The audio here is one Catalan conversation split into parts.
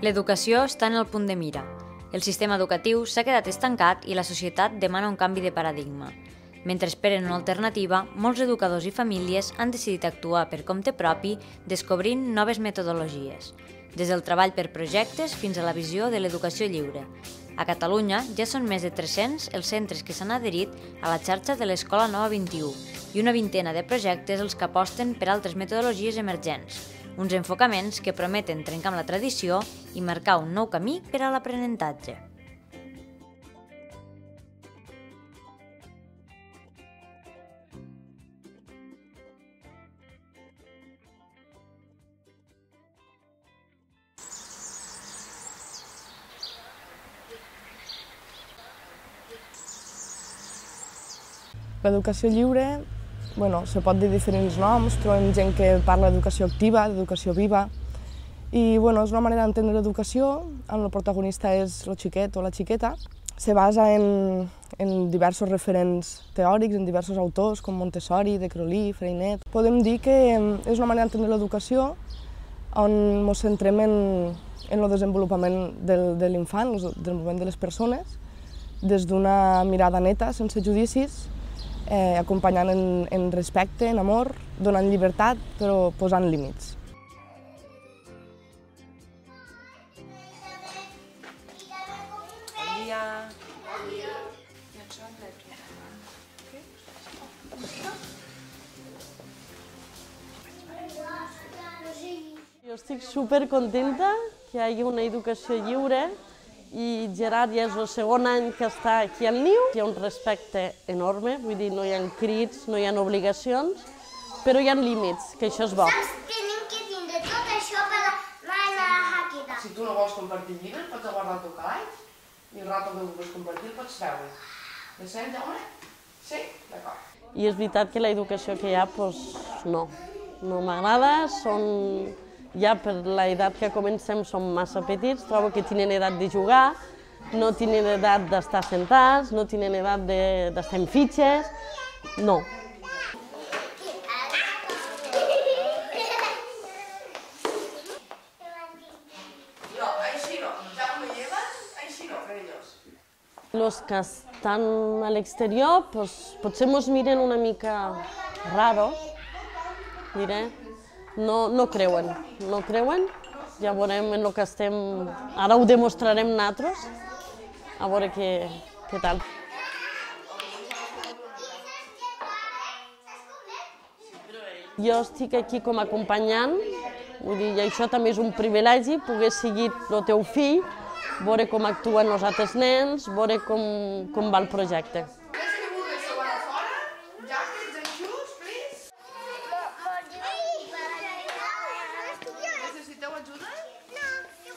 L'educació està en el punt de mira. El sistema educatiu s'ha quedat estancat i la societat demana un canvi de paradigma. Mentre esperen una alternativa, molts educadors i famílies han decidit actuar per compte propi, descobrint noves metodologies, des del treball per projectes fins a la visió de l'educació lliure. A Catalunya ja són més de 300 els centres que s'han adherit a la xarxa de l'Escola Nova 21 i una vintena de projectes els que aposten per altres metodologies emergents, uns enfocaments que prometen trencar amb la tradició i marcar un nou camí per a l'aprenentatge. L'educació lliure, se pot dir diferents noms, trobem gent que parla d'educació activa, d'educació viva, i és una manera d'entendre l'educació, on el protagonista és el xiquet o la xiqueta. Se basa en diversos referents teòrics, en diversos autors, com Montessori, de Crowley, Freinet. Podem dir que és una manera d'entendre l'educació on ens centrem en el desenvolupament de l'infant, el desenvolupament de les persones, des d'una mirada neta, sense judicis, acompanyant en respecte, en amor, donant llibertat, però posant límits. Bon dia. Jo estic supercontenta que hi hagi una educació lliure i Gerard ja és el segon any que està aquí al niu. Hi ha un respecte enorme, vull dir, no hi ha crits, no hi ha obligacions, però hi ha límits, que això és bo. Tenim que tindre tot això per anar a la Hakita. Si tu no vols compartir llibres, pots guardar el teu calaix i el rato que vols compartir el pots treure. Decent, Jaume? Sí? D'acord. I és veritat que l'educació que hi ha, no m'agrada, ja per l'edat que comencem som massa petits, trobo que tenen edat de jugar, no tenen edat d'estar sentats, no tenen edat d'estar en fitxes, no. No, així no. Ja me lleves, així no, carinyós. Els que estan a l'exterior potser ens miren una mica raros, diré. No creuen, ja veurem en el que estem, ara ho demostrarem nosaltres, a veure què tal. Jo estic aquí com a acompanyant, vull dir, i això també és un privilegi, poder seguir el teu fill, veure com actuen els altres nens, veure com va el projecte.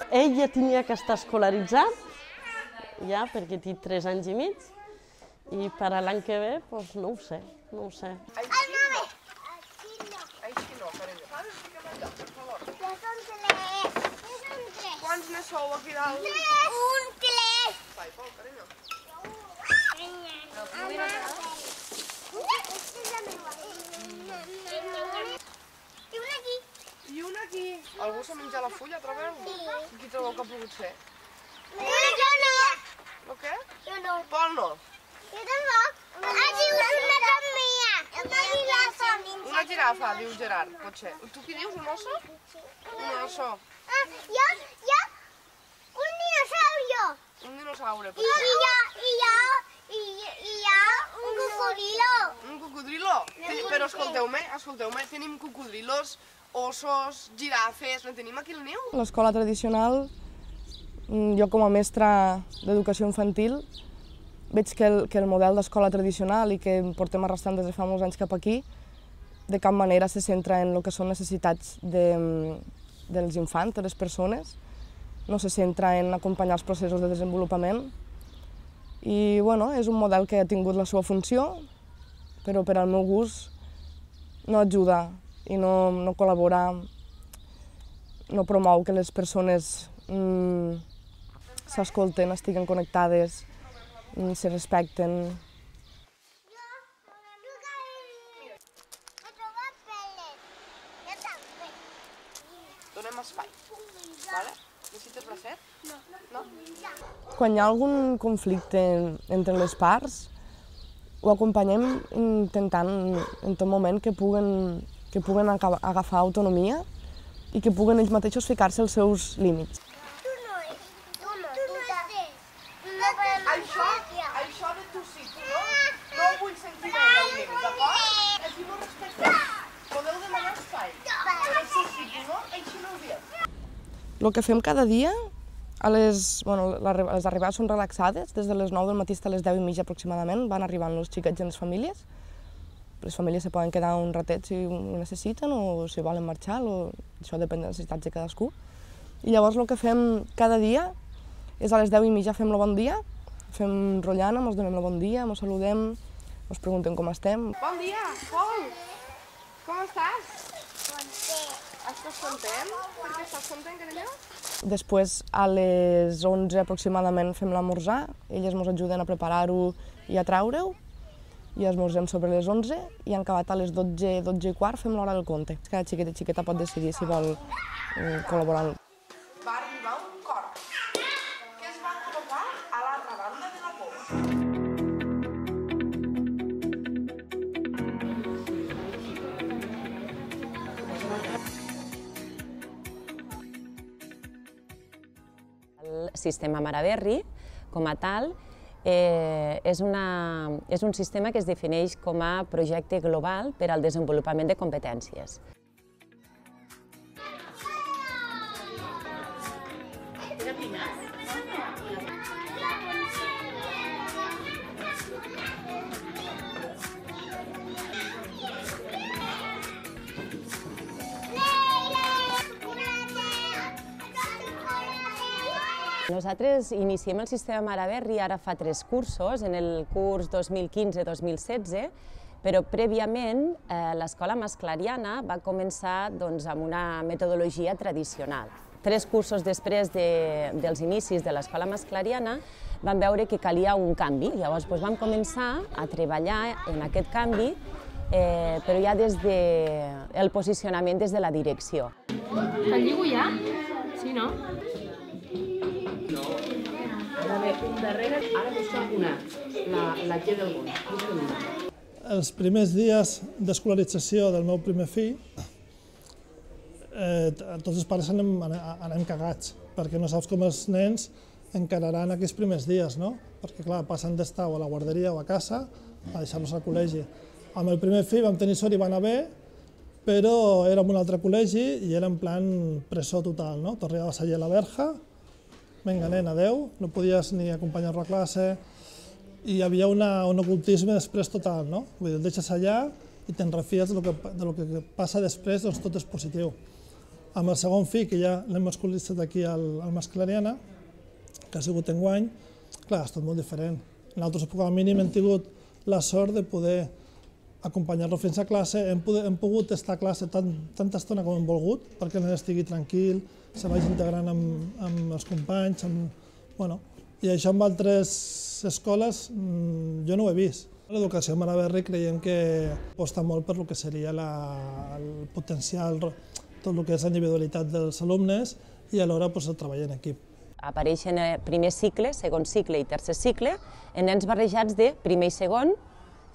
Ell ja tenia que estar escolaritzat, ja, perquè té 3 anys i mig, i per a l'any que ve, no ho sé. Així no, carinyo. Ara fiquem al lloc, per favor. Ja són 3. Quants més sou aquí dalt? 3. Vai, Pol, carinyo. I una aquí. Algú s'ha menjat la fulla, trobeu? Sí. Qui trobeu que ha pogut ser? Jo no. El què? Jo no. Pol no. Jo tampoc. Ha sigut una com mia. Una girafa. Una girafa, diu Gerard, potser. Tu qui dius, un oso? Un oso. Jo. Un dinosaurio. Un dinosaure, I potser. hi ha un cocodrilo. Un cocodrilo? Però escolteu-me, tenim cocodrilos, ossos, girafes, no tenim aquí al niu? L'escola tradicional, jo com a mestra d'educació infantil, veig que el model d'escola tradicional i que portem arrastrant des de fa molts anys cap aquí, de cap manera se centra en el que són necessitats dels infants, de les persones, no se centra en acompanyar els processos de desenvolupament. I és un model que ha tingut la seva funció, però per al meu gust no ajuda i no col·labora, no promou que les persones s'escolten, estiguen connectades, se respecten. He trobat pelles. Jo també. Donem espai, vale? Necessites bracet? No. Quan hi ha algun conflicte entre les parts, ho acompanyem intentant en tot moment que puguen agafar autonomia i que puguen ells mateixos ficar-se els seus límits. Això de tu sí, tu no, no ho vull sentir més del límit, d'acord? Així no respectem. Podeu demanar espai, però això sí, tu no, així no ho diem. El que fem cada dia, les arribades són relaxades, des de les 9 del matí fins a les 10:30 aproximadament, van arribant els xiquets i les famílies. Les famílies se poden quedar un ratet si ho necessiten o si volen marxar, això depèn de les necessitats de cadascú. I llavors el que fem cada dia és a les 10:30 fem el bon dia, fem rotllana, ens donem el bon dia, ens saludem, ens preguntem com estem. Bon dia, Pol! Com estàs? Content. Estàs content? Per què estàs content, carinyo? Després, a les 11 aproximadament fem l'esmorzar, elles ens ajuden a preparar-ho i a traure-ho, i esmorzem sobre les 11 i han acabat a les 12, 12 i quart fem l'hora del conte. Cada xiquet i xiqueta pot decidir si vol col·laborar. Va arribar un cor que es va col·locar a l'altra banda de la poma. El sistema Mare Berri, com a tal, és un sistema que es defineix com a projecte global per al desenvolupament de competències. Nosaltres iniciem el sistema Mare Berri ara fa 3 cursos, en el curs 2015-2016, però prèviament l'escola masclariana va començar amb una metodologia tradicional. 3 cursos després dels inicis de l'escola masclariana vam veure que calia un canvi, llavors vam començar a treballar en aquest canvi, però ja des del posicionament des de la direcció. Te'l lligo ja? Sí, no? Darrere, ara busca una, la G del món. Els primers dies d'escolarització del meu primer fill, tots els pares anem cagats, perquè no saps com els nens encararan aquests primers dies, no? Perquè, clar, passen d'estar o a la guarderia o a casa a deixar-los al col·legi. Amb el primer fill vam tenir sort i va anar bé, però era en un altre col·legi i era en plan presó total, no? T'arribaves allà a la verja, vinga, nen, adeu, no podies ni acompanyar-lo a classe i hi havia un ocultisme després total, no? Vull dir, et deixes allà i te'n refies del que passa després, doncs tot és positiu. Amb el segon fill, que ja l'hem escollit aquí al Masclariana, que ha sigut enguany, clar, és tot molt diferent. Nosaltres, com a mínim, hem tingut la sort de poder acompanyar-lo fins a classe, hem pogut estar a classe tanta estona com hem volgut, perquè el nen estigui tranquil, se vagi integrant amb els companys, i això amb altres escoles jo no ho he vist. L'educació Mare Berri creiem que aposta molt per el que seria el potencial, tot el que és la individualitat dels alumnes i alhora el treball en equip. Apareixen primer cicle, segon cicle i tercer cicle, en nens barrejats de primer i segon,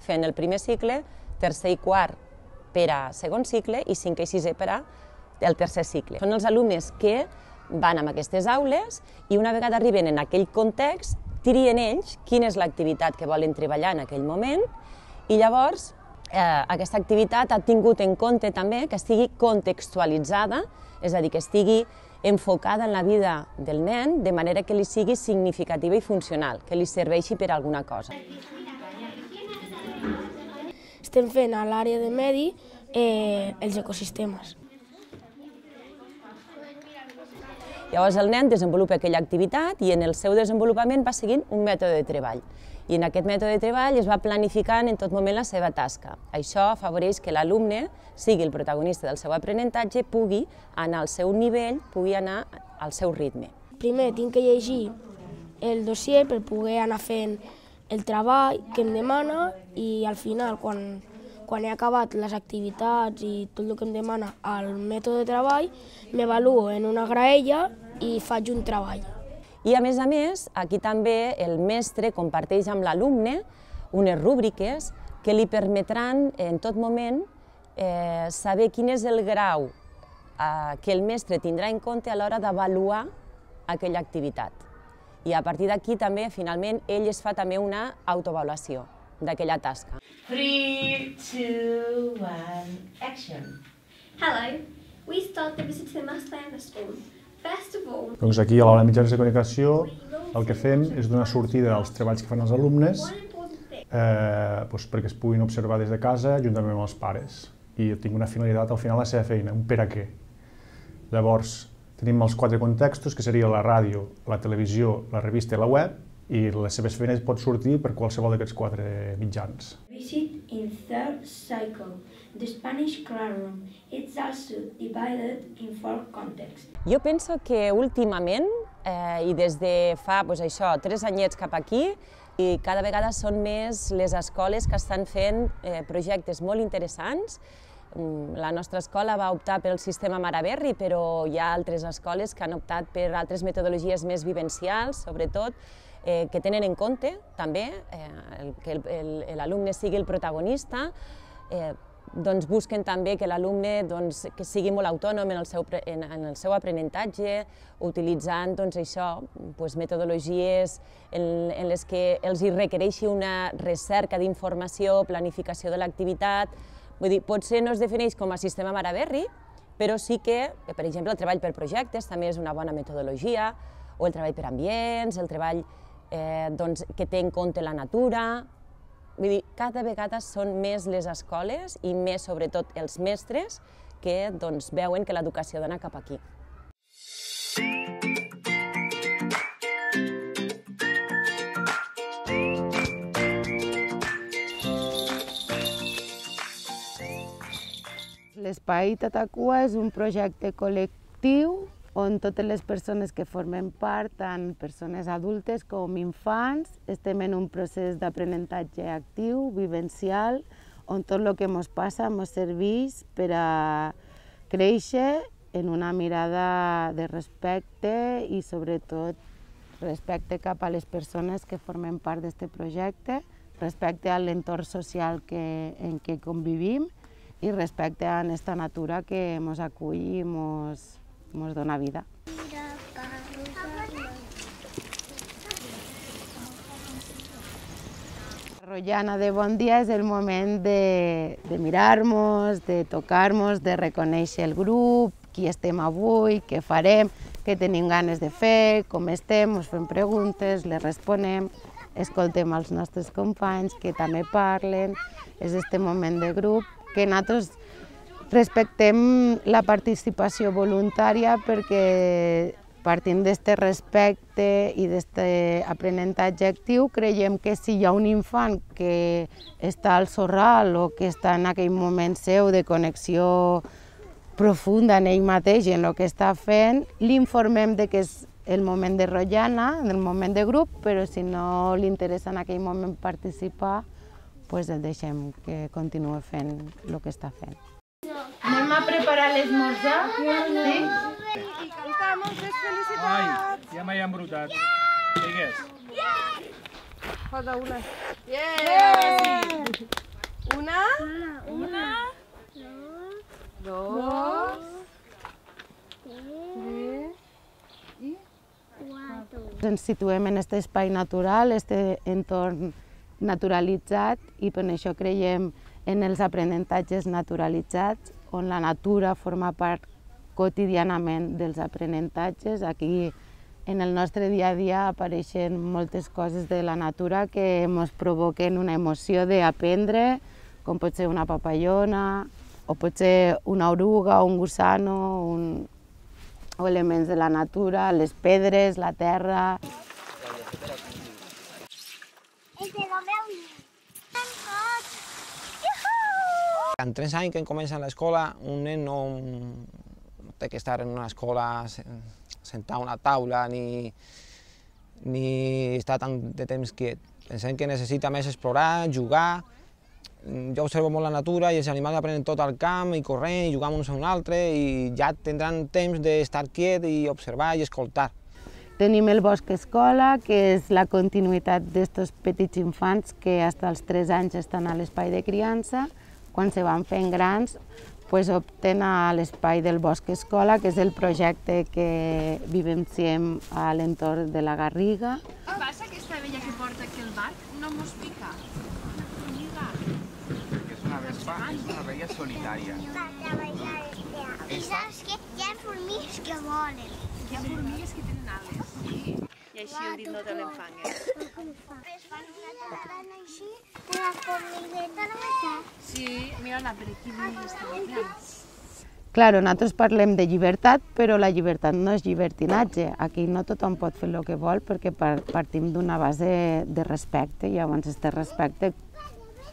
fent el primer cicle, tercer i quart per a segon cicle i cinquè i sisè per a el tercer cicle. Són els alumnes que van a aquestes aules i una vegada arriben en aquell context, trien ells quina és l'activitat que volen treballar en aquell moment i llavors aquesta activitat ha tingut en compte també que estigui contextualitzada, és a dir, que estigui enfocada en la vida del nen de manera que li sigui significativa i funcional, que li serveixi per alguna cosa. Estem fent a l'àrea de medi els ecosistemes. Llavors el nen desenvolupa aquella activitat i en el seu desenvolupament va seguint un mètode de treball. I en aquest mètode de treball es va planificant en tot moment la seva tasca. Això afavoreix que l'alumne sigui el protagonista del seu aprenentatge, pugui anar al seu nivell, pugui anar al seu ritme. Primer tinc que llegir el dossier per poder anar fent el treball que em demana i al final, quan he acabat les activitats i tot el que em demana al mètode de treball, m'avaluo en una graella i faig un treball. I a més, aquí també el mestre comparteix amb l'alumne unes rúbriques que li permetran en tot moment saber quin és el grau que el mestre tindrà en compte a l'hora d'avaluar aquella activitat. I a partir d'aquí també, finalment, ell es fa també una autoavaluació d'aquella tasca. 3, 2, 1, action! Hello, we start the visit to the Master Emma School. First of all... Doncs aquí a l'aula de mitjans de comunicació el que fem és donar sortida als treballs que fan els alumnes perquè es puguin observar des de casa juntament amb els pares. I tinc una finalitat al final de la seva feina, un per a què. Llavors, tenim els 4 contextos, que seria la ràdio, la televisió, la revista i la web, i les seves feines pot sortir per qualsevol d'aquests 4 mitjans. Visit in third cycle, the Spanish classroom. It's also divided in 4 contexts. Jo penso que últimament, i des de fa 3 anyets cap aquí, i cada vegada són més les escoles que estan fent projectes molt interessants. La nostra escola va optar pel sistema Maraberri, però hi ha altres escoles que han optat per altres metodologies més vivencials, sobretot, que tenen en compte també que l'alumne sigui el protagonista, doncs busquen també que l'alumne sigui molt autònom en el seu aprenentatge, utilitzant metodologies en les que els requereixi una recerca d'informació, planificació de l'activitat. Vull dir, potser no es defineix com a sistema Maraberri, però sí que, per exemple, el treball per projectes també és una bona metodologia, o el treball per ambients, el treball que té en compte la natura. Vull dir, cada vegada són més les escoles i més, sobretot, els mestres que veuen que l'educació ha d'anar cap aquí. L'Espai Tatakua és un projecte col·lectiu on totes les persones que formen part, tant persones adultes com infants, estem en un procés d'aprenentatge actiu, vivencial, on tot el que ens passa ens serveix per a créixer en una mirada de respecte i, sobretot, respecte cap a les persones que formen part d'aquest projecte, respecte a l'entorn social en què convivim i respecte a aquesta natura que ens acull i ens dona vida. Rojana de bon dia és el moment de mirar-nos, de tocar-nos, de reconèixer el grup, qui estem avui, què farem, què tenim ganes de fer, com estem, ens fem preguntes, les responem, escoltem els nostres companys que també parlen, és aquest moment de grup que nosaltres respectem la participació voluntària perquè partint d'aquest respecte i d'aquest aprenentatge actiu creiem que si hi ha un infant que està al sorral o que està en aquell moment seu de connexió profunda en ell mateix i en el que està fent, l'informem que és el moment de Rojana, el moment de grup, però si no li interessa en aquell moment participar, doncs el deixem que continuï fent el que està fent. Anem a preparar l'esmorzar, sí? I cantar moltes felicitats! Ai, ja m'he embrutat. Digues. Falta una. Yeah! Una. Dos. Tres. I quatre. Ens situem en aquest espai natural, aquest entorn naturalitzat, i per això creiem en els aprenentatges naturalitzats, on la natura forma part quotidianament dels aprenentatges. Aquí, en el nostre dia a dia, apareixen moltes coses de la natura que ens provoquen una emoció d'aprendre, com pot ser una papallona, o pot ser una oruga, un gusano, o elements de la natura, les pedres, la terra. En 3 anys que comença l'escola, un nen no té que estar en una escola sentat a una taula ni estar tant de temps quiet. Pensem que necessita més explorar, jugar, jo observo molt la natura i els animals aprenen tot al camp i corrent i jugant uns a un altre i ja tindran temps d'estar quiet i observar i escoltar. Tenim el Bosc Escola, que és la continuïtat d'estos petits infants que fins als 3 anys estan a l'espai de criança. Quan se van fent grans, opten a l'espai del Bosc Escola, que és el projecte que vivenciem a l'entorn de la Garriga. Què passa aquesta abella que porta aquí al barc? No mos pica. Una formiga. És una vespa, és una abella solitària. I saps que hi ha formigues que volen. Hi ha formigues que tenen ales. Sí. I així el dit no te l'enfangues. Es fan una tarana així, de la formigueta no me sap. Sí, mira-la, per aquí estan grans. Claro, nosaltres parlem de llibertat, però la llibertat no és llibertinatge. Aquí no tothom pot fer el que vol perquè partim d'una base de respecte i llavors aquest respecte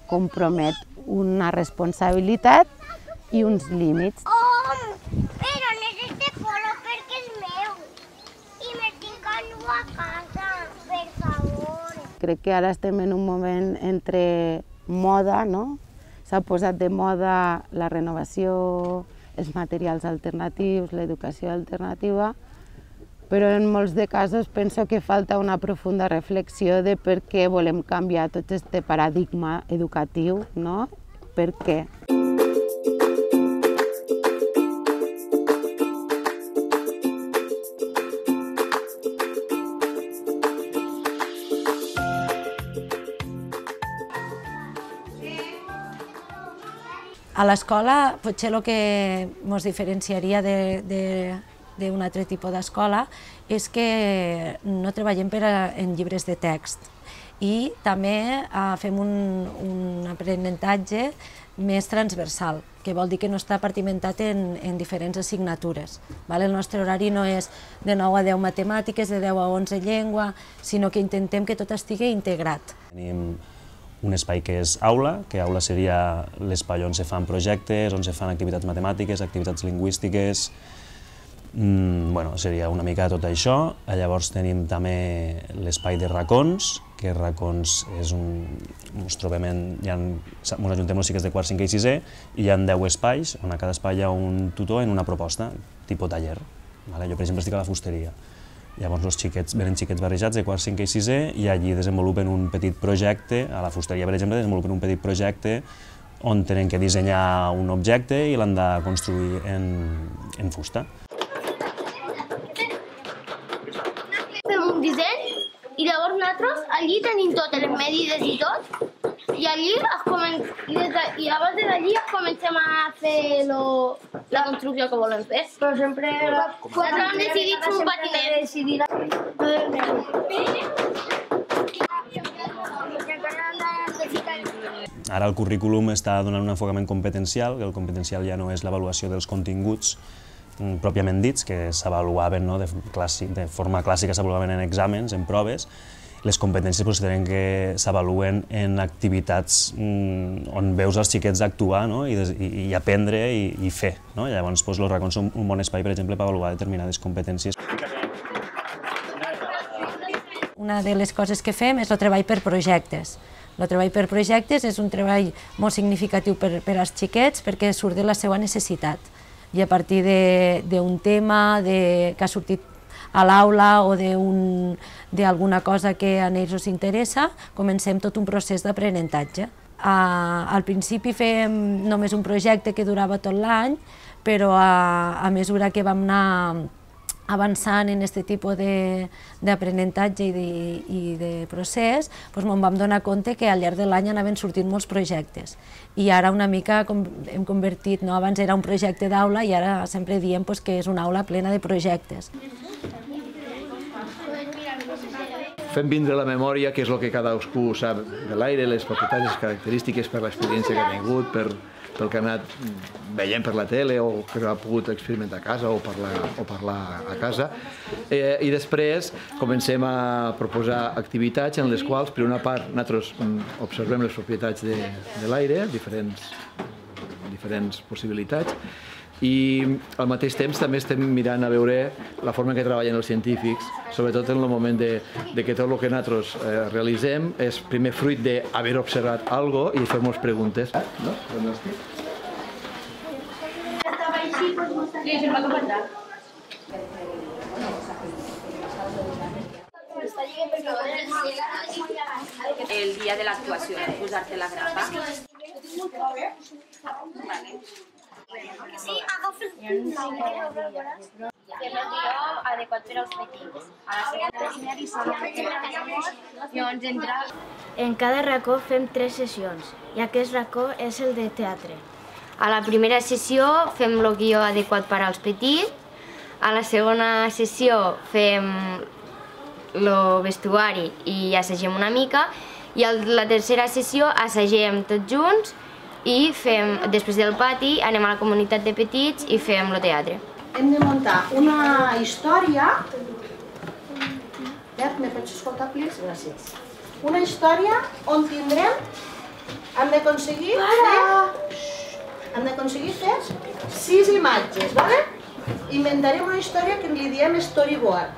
compromet una responsabilitat i uns límits. Però no és este polo perquè és meu i me tinc que endur a casa, per favor. Crec que ara estem en un moment entre moda, no? S'ha posat de moda la renovació, els materials alternatius, l'educació alternativa, però en molts de casos penso que falta una profunda reflexió de per què volem canviar tot aquest paradigma educatiu, no? Per què? A l'escola, potser el que ens diferenciaria d'un altre tipus d'escola és que no treballem en llibres de text i també fem un aprenentatge més transversal, que vol dir que no està partimentat en diferents assignatures. El nostre horari no és de 9 a 10 matemàtiques, de 10 a 11 llengua, sinó que intentem que tot estigui integrat. Tenim un espai que és aula, que aula seria l'espai on se fan projectes, on se fan activitats matemàtiques, activitats lingüístiques, seria una mica tot això. Llavors tenim també l'espai de racons, que racons és ens trobem ens ajuntem els xiquets de quart, cinquè i sisè, i hi ha 10 espais, on a cada espai hi ha un tutor en una proposta, tipus taller. Jo, per exemple, estic a la fusteria. Llavors els xiquets venen xiquets barrejats de quart, cinquè i sisè i allí desenvolupen un petit projecte, a la fusteria per exemple desenvolupen un petit projecte on tenen que dissenyar un objecte i l'han de construir en fusta. Fem un disseny i llavors nosaltres allí tenim totes les medides i tot i allí i abans d'allí comencem a fer la construcció que volem fer. Però sempre... Nosaltres hem decidit un patinet. Ara el currículum està donant un enfocament competencial, que el competencial ja no és l'avaluació dels continguts pròpiament dits, que s'avaluaven de forma clàssica, s'avaluaven en exàmens, en proves. Les competències tenen que s'avaluen en activitats on veus els xiquets actuar i aprendre i fer. Llavors els racons són un bon espai, per exemple, per avaluar determinades competències. Una de les coses que fem és el treball per projectes. El treball per projectes és un treball molt significatiu per als xiquets perquè surt de la seva necessitat. I a partir d'un tema que ha sortit a l'aula o d'alguna cosa que a ells els interessa, comencem tot un procés d'aprenentatge. Al principi fèiem només un projecte que durava tot l'any, però a mesura que vam anar avançant en aquest tipus d'aprenentatge i de procés, ens vam donar compte que al llarg de l'any anaven sortint molts projectes. I ara una mica hem convertit, abans era un projecte d'aula i ara sempre diem que és una aula plena de projectes. Fem vindre la memòria, que és el que cadascú sap de l'aire, les propietats, les característiques per l'experiència que ha tingut, pel que ha anat veient per la tele o que ha pogut experimentar a casa o parlar a casa. I després comencem a proposar activitats en les quals, per una part, nosaltres observem les propietats de l'aire, diferents possibilitats, I al mateix temps també estem mirant a veure la forma en què treballen els científics, sobretot en el moment de que tot el que nosaltres realitzem és primer fruit d'haver observat alguna cosa i fer-nos preguntes. No? El dia de l'actuació, posar-te la grapa. Sí, agafes fer el guió adequat per als petits. A la segona llavors entra... En cada racó fem 3 sessions i aquest racó és el de teatre. A la primera sessió fem el guió adequat per als petits, a la segona sessió fem el vestuari i assagem una mica, i a la tercera sessió assagem tots junts i després del pati anem a la comunitat de petits i fem el teatre. Hem de muntar una història... Me pots escoltar, please? Gràcies. Una història on tindrem... Hem d'aconseguir fer 6 imatges, d'acord? Inventarem una història que li diem storyboard.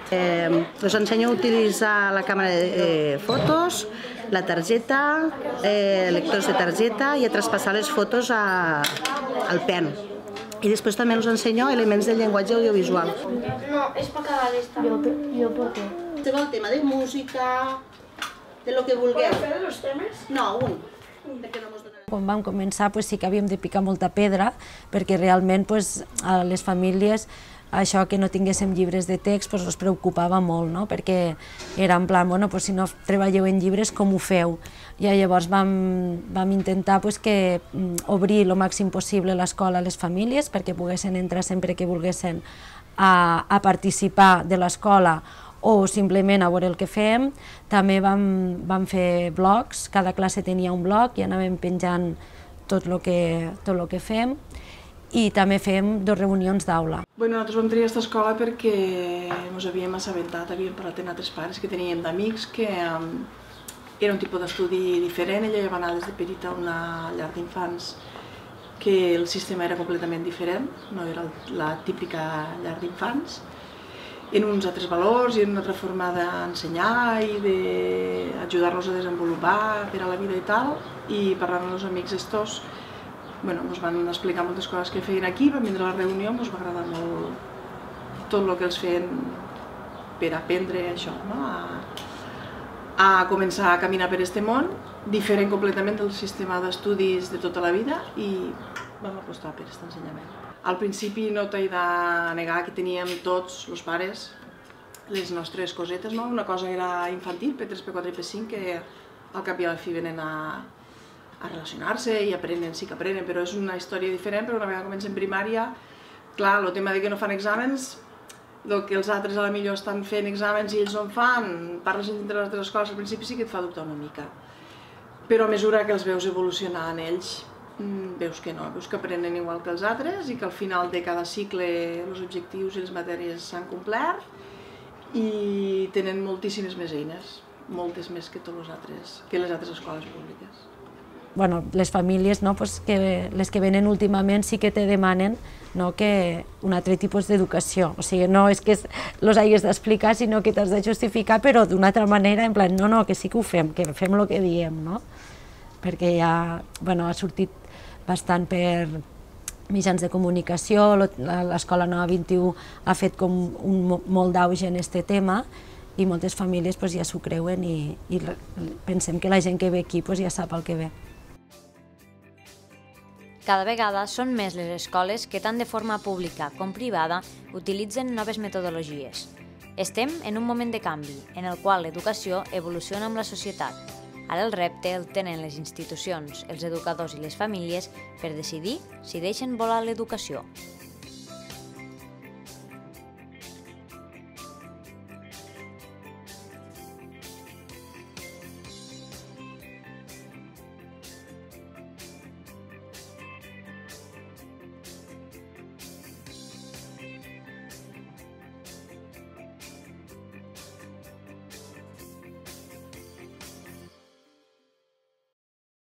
Us ensenyo a utilitzar la càmera de fotos, la targeta, lectors de targeta i a traspassar les fotos al pen. I després també us ensenyo elements del llenguatge audiovisual. No, és per cada d'esta. Jo per què? Estem al tema de música, de lo que vulgueu. Podem fer els temes? No, un. Quan vam començar sí que havíem de picar molta pedra perquè realment a les famílies això que no tinguéssim llibres de text els preocupava molt, perquè era en plan, si no treballeu en llibres, com ho feu? I llavors vam intentar obrir el màxim possible l'escola a les famílies perquè poguessin entrar sempre que volguessin a participar de l'escola o simplement a veure el que fem. També vam fer blogs, cada classe tenia un blog i anàvem penjant tot el que fem, i també fem 2 reunions d'aula. Nosaltres vam triar aquesta escola perquè ens havíem assabentat, havíem parlat amb altres pares que teníem d'amics que era un tipus d'estudi diferent. Ella ja va anar des de petita a una llar d'infants que el sistema era completament diferent, no era la típica llar d'infants, en uns altres valors i en una altra forma d'ensenyar i d'ajudar-los a desenvolupar per a la vida i tal. I parlant amb els amics estos, ens van explicar moltes coses que feien aquí, vam vindre a la reunió, ens va agradar molt tot el que els feien per aprendre això, a començar a caminar per aquest món, diferent completament del sistema d'estudis de tota la vida, i vam apostar per aquest ensenyament. Al principi no t'he de negar que teníem tots els pares les nostres cosetes, una cosa era infantil, P3, P4 i P5, que al cap i a la fi venen a relacionar-se i aprenen, sí que aprenen, però és una història diferent, però una vegada comencen primària, clar, el tema de que no fan exàmens, que els altres a la millor estan fent exàmens i ells no en fan, parles entre les altres escoles, al principi sí que et fa dubtar una mica. Però a mesura que els veus evolucionar en ells, veus que no, veus que aprenen igual que els altres i que al final de cada cicle els objectius i les matèries s'han complert i tenen moltíssimes més eines, moltes més que les altres escoles públiques. Les famílies, les que venen últimament, sí que te demanen un altre tipus d'educació. O sigui, no és que els hagis d'explicar, sinó que t'has de justificar, però d'una altra manera, en plan, no, que sí que ho fem, que fem el que diem, no? Perquè ja ha sortit bastant per mitjans de comunicació, l'Escola Nova 21 ha fet molt d'auge en aquest tema i moltes famílies ja s'ho creuen i pensem que la gent que ve aquí ja sap el que ve. Cada vegada són més les escoles que tant de forma pública com privada utilitzen noves metodologies. Estem en un moment de canvi, en el qual l'educació evoluciona amb la societat. Ara el repte el tenen les institucions, els educadors i les famílies per decidir si deixen volar l'educació.